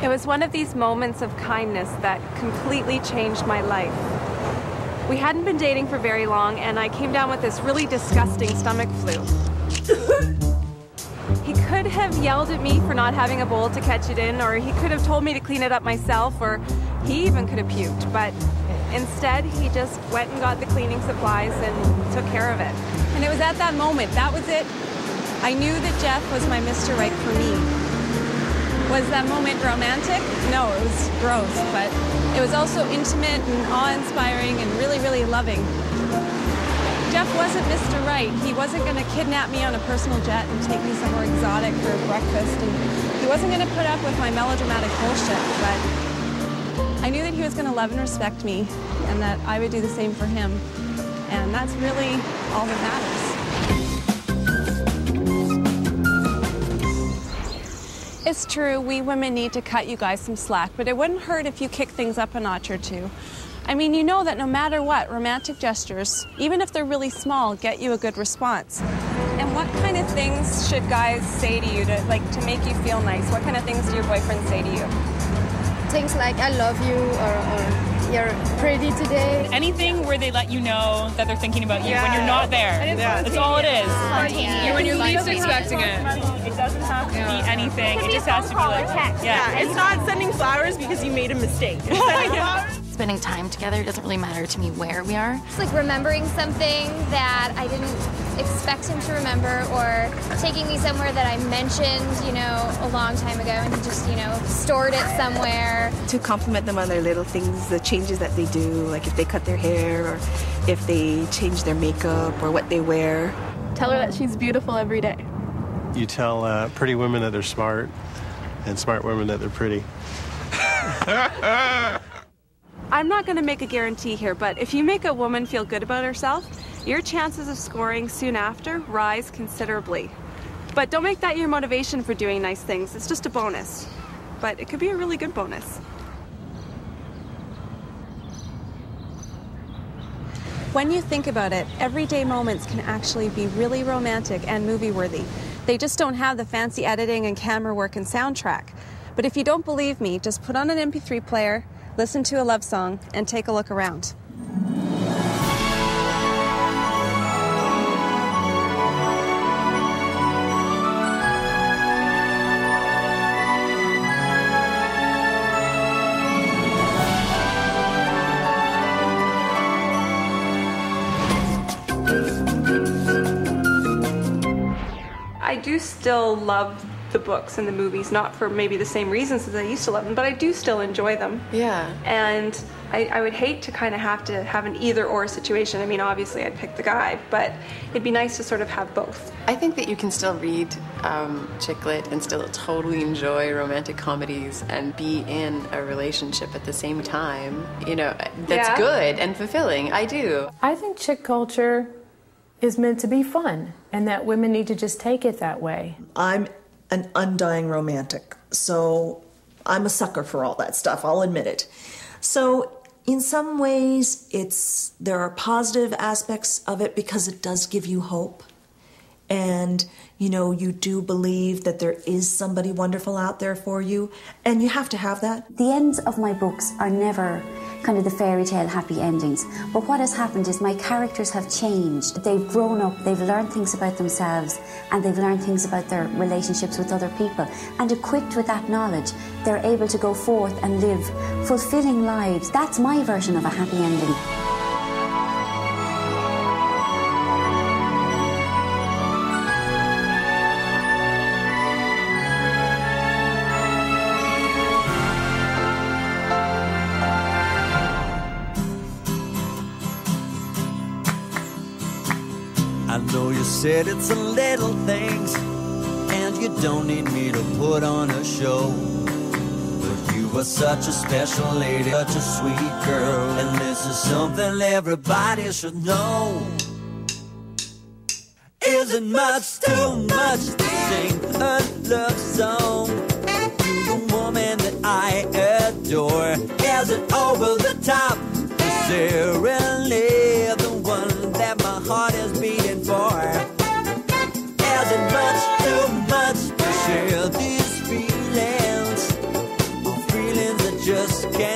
It was one of these moments of kindness that completely changed my life. We hadn't been dating for very long, and I came down with this really disgusting stomach flu. He could have yelled at me for not having a bowl to catch it in, or he could have told me to clean it up myself, or he even could have puked, but instead he just went and got the cleaning supplies and took care of it. And it was at that moment, that was it. I knew that Jeff was my Mr. Right for me. Was that moment romantic? No, it was gross, but it was also intimate and awe-inspiring and really, really loving. Jeff wasn't Mr. Right. He wasn't going to kidnap me on a personal jet and take me somewhere exotic for breakfast, and he wasn't going to put up with my melodramatic bullshit, but I knew that he was going to love and respect me and that I would do the same for him, and that's really all that matters. It's true, we women need to cut you guys some slack, but it wouldn't hurt if you kick things up a notch or two. I mean, you know that no matter what, romantic gestures, even if they're really small, get you a good response. And what kind of things should guys say to you to make you feel nice? What kind of things do your boyfriends say to you? Things like, I love you, or you're pretty today. Anything where they let you know that they're thinking about you when you're not there. That's all it is. When you're least expecting it. It doesn't have to be anything. It just has to be like, It's not sending flowers because you made a mistake. Spending time together doesn't really matter to me where we are. It's like remembering something that I didn't expect him to remember, or taking me somewhere that I mentioned, a long time ago, and he just, stored it somewhere. To compliment them on their little things, the changes that they do, like if they cut their hair, or if they change their makeup, or what they wear. Tell her that she's beautiful every day. You tell pretty women that they're smart, and smart women that they're pretty. I'm not going to make a guarantee here, but if you make a woman feel good about herself, your chances of scoring soon after rise considerably. But don't make that your motivation for doing nice things. It's just a bonus. But it could be a really good bonus. When you think about it, everyday moments can actually be really romantic and movie-worthy. They just don't have the fancy editing and camera work and soundtrack. But if you don't believe me, just put on an MP3 player, listen to a love song, and take a look around. I do still love the books and the movies, not for maybe the same reasons as I used to love them, but I do still enjoy them. Yeah. And I would hate to kind of have to have an either-or situation. I mean, obviously I'd pick the guy, but it'd be nice to sort of have both. I think that you can still read chick lit and still totally enjoy romantic comedies and be in a relationship at the same time. That's good and fulfilling. I do. I think chick culture is meant to be fun, and that women need to just take it that way. I'm an undying romantic, so I'm a sucker for all that stuff, I'll admit it. So in some ways, there are positive aspects of it because it does give you hope. And, you do believe that there is somebody wonderful out there for you, and you have to have that. The ends of my books are never kind of the fairy tale happy endings. But what has happened is my characters have changed. They've grown up, they've learned things about themselves, and they've learned things about their relationships with other people. And equipped with that knowledge, they're able to go forth and live fulfilling lives. That's my version of a happy ending. I know you said it's the little things, and you don't need me to put on a show. But you were such a special lady, such a sweet girl, and this is something everybody should know. Isn't much too much to sing a love song to the woman that I adore? Is it over the top to serenade the one that my heart is beating for? Is it much too much to share these feelings just can't